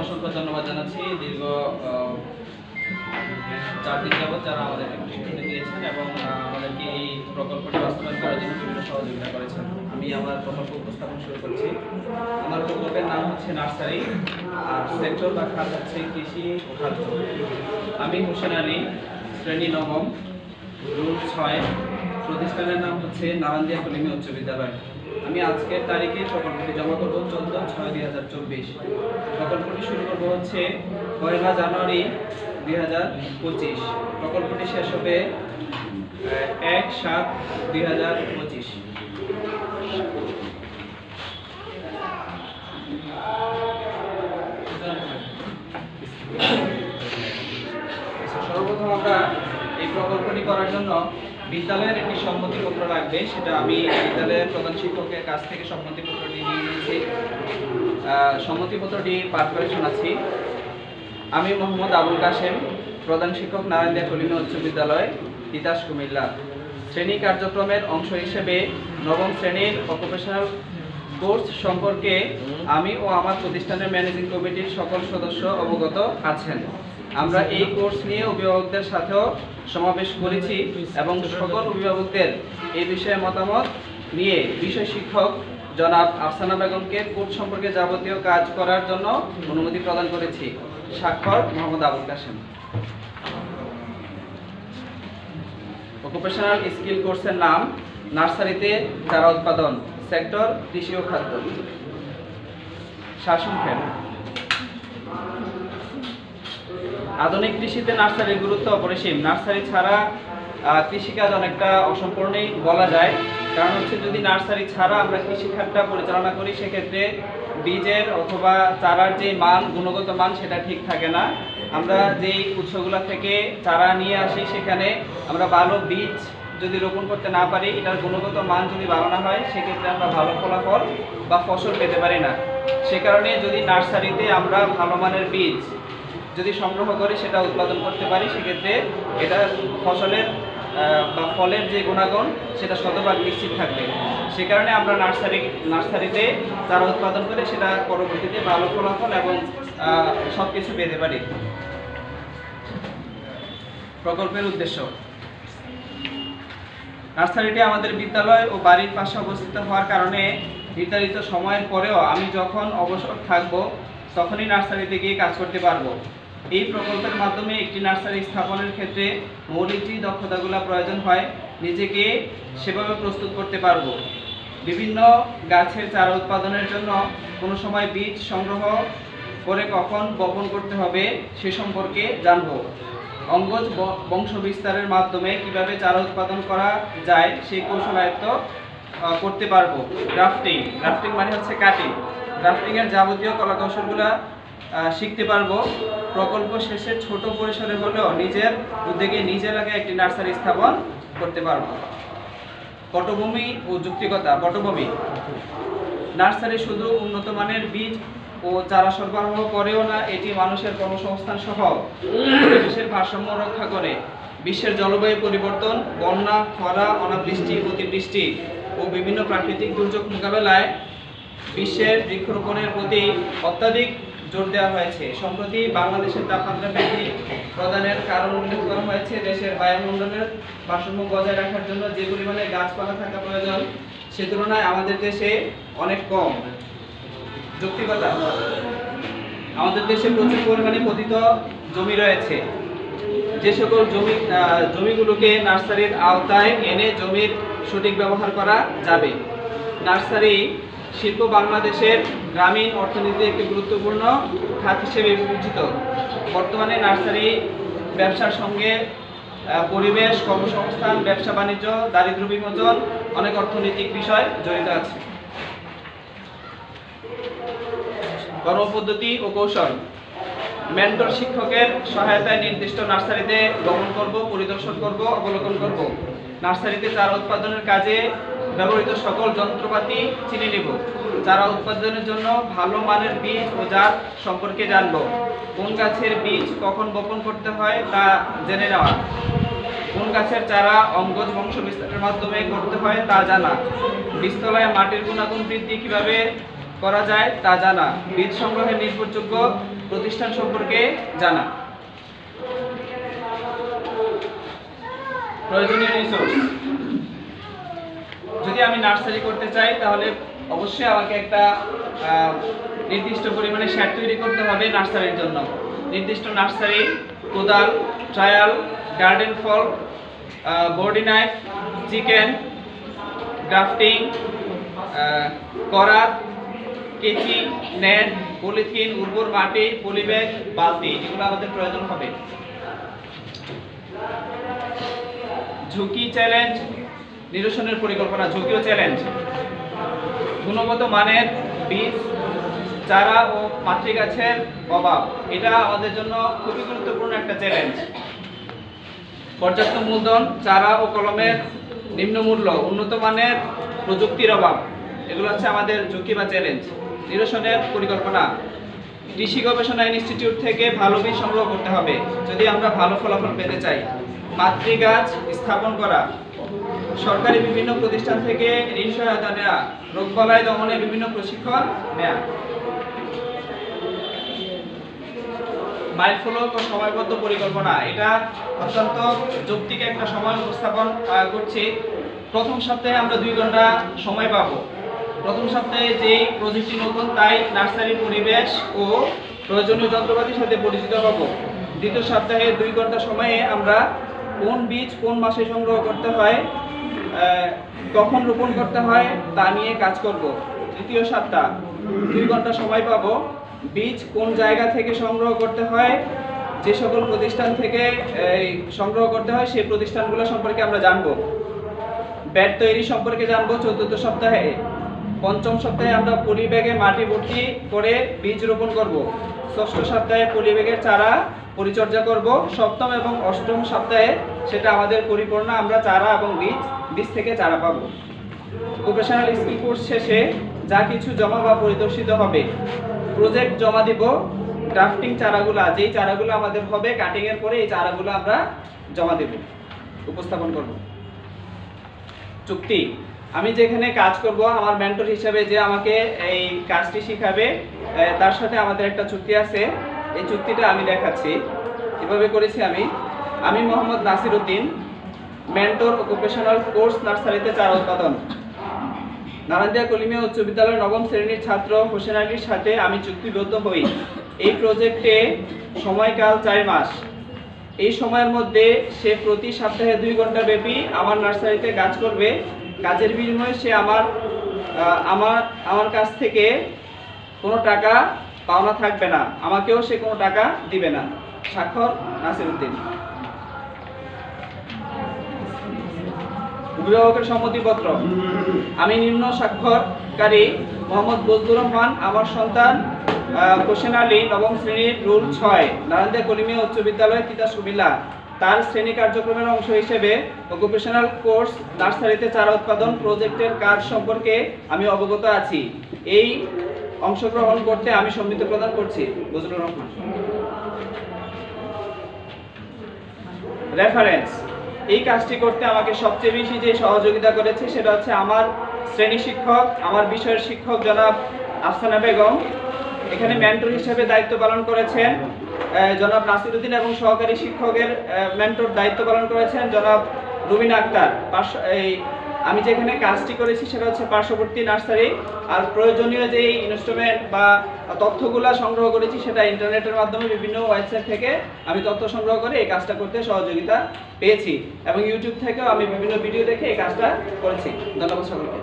অসংখ্য ধন্যবাদ জানাচ্ছি দীর্ঘ 4 দিন যাবত যারা আমাদেরকে প্রশিক্ষণ দিয়েছেন এবং আমাদেরকে এই প্রকল্পটি বাস্তবায়ন করার জন্য বিভিন্ন সহযোগিতা করেছেন। আমি আমার প্রকল্প উপস্থাপন শুরু করছি। আমার প্রকল্পের নাম হচ্ছে নার্সারি, আর সেক্টর বা খাত হচ্ছে কৃষি ও খাদ্য। আমি হোসেন আলী, শ্রেণী 9ম, রুল 6, প্রতিষ্ঠানের নাম হচ্ছে নারান্দিয়া কলিমি উচ্চ বিদ্যালয়। আমি আজকের তারিখে প্রকল্পটি জমা করব 14/6/2024। প্রকল্পটি শুরু করব হচ্ছে 1 জানুয়ারি 2025। প্রকল্পটি শেষ হবে 1/7/2025। সর্বপ্রথম আমরা এই প্রকল্পটি করার জন্য বিদ্যালয়ের একটি সম্মতিপত্র লাগবে। সেটা আমি বিদ্যালয়ের প্রধান শিক্ষকের কাছ থেকে সম্মতিপত্রটি নিয়ে নিয়েছি। সম্মতিপত্রটি পাঠ করে শোনাচ্ছি। আমি মোহাম্মদ আবুল কাশেম, প্রধান শিক্ষক নারায়ণদিয়া কলিমি উচ্চ বিদ্যালয়, তিতাস, কুমিল্লা। শ্রেণী কার্যক্রমের অংশ হিসেবে 9ম শ্রেণীর অকুপেশনাল কোর্স সম্পর্কে আমি ও আমার প্রতিষ্ঠানের ম্যানেজিং কমিটির সকল সদস্য অবগত আছেন। আমরা এই কোর্স নিয়ে অভিভাবকদের সাথেও সমাবেশ করেছি এবং সকল অভিভাবকদের এই বিষয়ে মতামত নিয়ে বিষয় শিক্ষক জনাব আফসানা বেগমকে কোর্স সম্পর্কে যাবতীয় কাজ করার জন্য অনুমতি প্রদান করেছি। স্বাক্ষর মোহাম্মদ আবুল কাশেম। অকুপেশনাল স্কিল কোর্সের নাম নার্সারিতে চারা উৎপাদন, সেক্টর কৃষি ও খাদ্য। সারসংক্ষেপ। আধুনিক কৃষিতে নার্সারির গুরুত্ব অপরিসীম। নার্সারি ছাড়া কৃষিকাজ অনেকটা অসম্পূর্ণই বলা যায়। কারণ হচ্ছে যদি নার্সারি ছাড়া আমরা কৃষিখাতটা পরিচালনা করি, সেক্ষেত্রে বীজের অথবা চারার যে মান, গুণগত মান, সেটা ঠিক থাকে না। আমরা যেই উৎসগুলো থেকে চারা নিয়ে আসি, সেখানে আমরা ভালো বীজ যদি রোপণ করতে না পারি, এটার গুণগত মান যদি ভালো না হয়, সেক্ষেত্রে আমরা ভালো ফলাফল বা ফসল পেতে পারি না। সে কারণে যদি নার্সারিতে আমরা ভালো মানের বীজ যদি সংগ্রহ করে সেটা উৎপাদন করতে পারি, সেক্ষেত্রে এটা ফসলের বা ফলের যে গুণাগুণ সেটা শতভাগ নিশ্চিত থাকবে। সে কারণে আমরা নার্সারিতে চারা উৎপাদন করে সেটা পরবর্তীতে ভালো ফলাফল এবং সব কিছু পেতে পারি। প্রকল্পের উদ্দেশ্য। নার্সারিটি আমাদের বিদ্যালয় ও বাড়ির পাশে অবস্থিত হওয়ার কারণে নির্ধারিত সময়ের পরেও আমি যখন অবসর থাকব তখনই নার্সারিতে গিয়ে কাজ করতে পারবো। এই প্রকল্পের মাধ্যমে একটি নার্সারি স্থাপনের ক্ষেত্রে মৌলিক যে দক্ষতাগুলো প্রয়োজন হয়, নিজেকে সেভাবে প্রস্তুত করতে পারবো। বিভিন্ন গাছের চারা উৎপাদনের জন্য কোনো সময় বীজ সংগ্রহ করে কখন বপন করতে হবে সে সম্পর্কে জানবো। অঙ্গজ বংশ বিস্তারের মাধ্যমে কিভাবে চারা উৎপাদন করা যায় সেই কৌশল আয়ত্ত করতে পারবো। গ্রাফটিং মানে হচ্ছে কাটিং। গ্রাফটিংয়ের যাবতীয় কলাকৌশলগুলো শিখতে পারবো। প্রকল্প শেষে ছোট পরিসরে হলেও নিজের উদ্যোগে নিজ এলাকায় একটি নার্সারি স্থাপন করতে পারবো। পটভূমি ও যুক্তিকতা। পটভূমি। নার্সারি শুধু উন্নত মানের বীজ ও চারা সরবরাহ করেও না, এটি মানুষের কর্মসংস্থান সহ পরিবেশের ভারসাম্য রক্ষা করে। বিশ্বের জলবায়ু পরিবর্তন, বন্যা, খরা, অনাবৃষ্টি, অতিবৃষ্টি ও বিভিন্ন প্রাকৃতিক দুর্যোগ মোকাবেলায় বিশ্বের বৃক্ষরোপণের প্রতি অত্যাধিক জোর দেওয়া হয়েছে। সম্প্রতি বাংলাদেশের তাপমাত্রা বৃদ্ধি প্রদানের কারণ উল্লেখ করা হয়েছে। দেশের বায়ুমণ্ডলের ভারসাম্য বজায় রাখার জন্য যে পরিমাণে গাছপালা থাকা প্রয়োজন, সে তুলনায় আমাদের দেশে অনেক কম। যৌক্তিকতা। আমাদের দেশে প্রচুর পরিমাণে পতিত জমি রয়েছে। যে সকল জমিগুলোকে নার্সারির আওতায় এনে জমির সঠিক ব্যবহার করা যাবে। নার্সারি শিল্প বাংলাদেশের গ্রামীণ অর্থনীতির একটি গুরুত্বপূর্ণ খাত হিসেবে বিবেচিত। বর্তমানে নার্সারি ব্যবসার সঙ্গে পরিবেশ, কর্মসংস্থান, ব্যবসা বাণিজ্য, দারিদ্র্য বিমোচন, অনেক অর্থনৈতিক বিষয় জড়িত আছে। কর্মপদ্ধতি ও কৌশল। মেন্টর শিক্ষকের সহায়তায় নির্দিষ্ট নার্সারিতে গমন করব, পরিদর্শন করব, অবলোকন করব। নার্সারিতে চারা উৎপাদনের কাজে ব্যবহৃত সকল যন্ত্রপাতি চিনে নেব। চারা উৎপাদনের জন্য ভালো মানের বীজ ও জাত সম্পর্কে জানব। কোন গাছের বীজ কখন বপন করতে হয় তা জেনে নেওয়া। কোন গাছের চারা অঙ্গজ বংশ বিস্তারের মাধ্যমে করতে হয় তা জানা। বীজতলায় মাটির গুণাগুণ বৃদ্ধি কিভাবে করা যায় তা জানা, বীজ সংগ্রহের নির্ভরযোগ্য প্রতিষ্ঠান সম্পর্কে জানা। প্রয়োজনীয় রিসোর্স, যদি আমি নার্সারি করতে চাই তাহলে অবশ্যই আমাকে একটা নির্দিষ্ট পরিমাণে শেড তৈরি করতে হবে নার্সারির জন্য। নির্দিষ্ট নার্সারি, কোদাল, ট্রায়াল, গার্ডেন ফল, বডি নাইফ, চিকেন, গ্রাফটিং, করাত, কেচি, নেট, পলিথিন, উর্বর মাটি, পলিব্যাগ, বালতি, এগুলো আমাদের প্রয়োজন হবে। ঝুঁকি চ্যালেঞ্জ নিরসনের পরিকল্পনা, ঝুঁকি ও চ্যালেঞ্জ, গুণগত মানের বীজ, চারা ও মাতৃগাছের অভাব, এটা আমাদের জন্য খুবই গুরুত্বপূর্ণ একটা চ্যালেঞ্জ। পর্যাপ্ত মূলধন, চারা ও কলমের নিম্ন মূল্য, উন্নত মানের প্রযুক্তির অভাব, এগুলো হচ্ছে আমাদের ঝুঁকি বা চ্যালেঞ্জ। নিরসনের পরিকল্পনা, কৃষি গবেষণা ইনস্টিটিউট থেকে ভালো বীজ সংগ্রহ করতে হবে যদি আমরা ভালো ফলাফল পেতে চাই। মাতৃগাছ স্থাপন করা, সরকারি বিভিন্ন প্রতিষ্ঠান থেকে ঋণ সহায়তা নেওয়া, রোগবালাই দমনে বিভিন্ন প্রশিক্ষণ নেওয়া। মাইলফলক ও সময়বদ্ধ পরিকল্পনা, এটা অত্যন্ত যৌক্তিক একটা সময় উপস্থাপন করছি। প্রথম সপ্তাহে আমরা 2 ঘন্টা সময় পাবো। প্রথম সপ্তাহে যেই প্রজেক্টটি নতুন তাই নার্সারির পরিবেশ ও প্রয়োজনীয় যন্ত্রপাতির সাথে পরিচিত হব। দ্বিতীয় সপ্তাহে 2 ঘন্টা সময়ে আমরা কোন বীজ কোন মাসে সংগ্রহ করতে হয়, কখন রোপণ করতে হয় তা নিয়ে কাজ করব। তৃতীয় সপ্তাহ 2 ঘন্টা সময় পাবো। বীজ কোন জায়গা থেকে সংগ্রহ করতে হয়, যে সকল প্রতিষ্ঠান থেকে সংগ্রহ করতে হয় সেই প্রতিষ্ঠানগুলো সম্পর্কে আমরা জানবো। ব্যাট তৈরি সম্পর্কে জানবো 4র্থ সপ্তাহে। পঞ্চম সপ্তাহে আমরা পলিব্যাগে মাটি ভর্তি করে বীজ রোপণ করব। ষষ্ঠ সপ্তাহে পলিব্যাগের চারা পরিচর্যা করব। সপ্তম এবং অষ্টম সপ্তাহে সেটা আমাদের পরিপূর্ণ, আমরা চারা এবং বীজ থেকে চারা পাবো। প্রফেশনাল স্কিল কোর্স শেষে যা কিছু জমা বা পরিদর্শিত হবে, প্রজেক্ট জমা দিব। গ্রাফটিং চারাগুলো, যেই চারাগুলো আমাদের হবে কাটিং এর পরে এই চারাগুলো আমরা জমা দেব, উপস্থাপন করব। চুক্তি, আমি যেখানে কাজ করব আমার মেন্টর হিসেবে যে আমাকে এই কাজটি শিখাবে তার সাথে আমাদের একটা চুক্তি আছে। এই চুক্তিটা আমি দেখাচ্ছি। এভাবে করেছি আমি Mohammad Nasir Uddin, mentor occupational course নার্সারিতে চারা উৎপাদন, নারায়ণদিয়া কলিমিয়া উচ্চ বিদ্যালয়ের 9ম শ্রেণীর ছাত্র হোসেন আলীর সাথে আমি চুক্তিবদ্ধ হই। এই প্রজেক্টে সময়কাল 4 মাস। এই সময়ের মধ্যে সে প্রতি সপ্তাহে 2 ঘন্টা ব্যাপী আমার নার্সারিতে কাজ করবে। কাজের বিনিময়ে সে আমার কাছ থেকে কোনো টাকা পাওনা থাকবে না, আমাকেও সে কোনো টাকা দিবে না। স্বাক্ষর নাসির উদ্দিন। অভিভাবকের সম্মতিপত্র, আমি নিম্ন স্বাক্ষরকারী মোহাম্মদ বজলুর রহমান, আমার সন্তান হোসেন আলী 9ম শ্রেণীর রুল 6, নারায়ণদিয়া কলিমিয়া উচ্চ বিদ্যালয়, তিতাস কুমিল্লা। তার শ্রেণী কার্যক্রমের অংশ হিসেবে অকুপেশনাল কোর্স নার্সারিতে চারা উৎপাদন প্রজেক্টের কাজ সম্পর্কে আমি অবগত আছি। এই অংশগ্রহণ করতে আমি সম্মতি প্রদান করছি। বজলুর রহমান। রেফারেন্স, এই কাজটি করতে আমাকে সবচেয়ে বেশি যে সহযোগিতা করেছে সেটা হচ্ছে আমার শ্রেণী শিক্ষক, আমার বিষয়ের শিক্ষক জনাব আফসানা বেগম। এখানে মেন্টর হিসেবে দায়িত্ব পালন করেছেন জনাব নাসির উদ্দিন এবং সহকারী শিক্ষকের মেন্টর দায়িত্ব পালন করেছেন জনাব রুবিনা আক্তার। আমি যেখানে কাজটি করেছি সেটা হচ্ছে পার্শ্ববর্তী নার্সারি। আর প্রয়োজনীয় যে ইনস্ট্রুমেন্ট বা তথ্যগুলো সংগ্রহ করেছি সেটা ইন্টারনেটের মাধ্যমে বিভিন্ন ওয়েবসাইট থেকে আমি তথ্য সংগ্রহ করে এই কাজটা করতে সহযোগিতা পেয়েছি এবং ইউটিউব থেকেও আমি বিভিন্ন ভিডিও দেখে এই কাজটা করেছি। ধন্যবাদ সকলকে।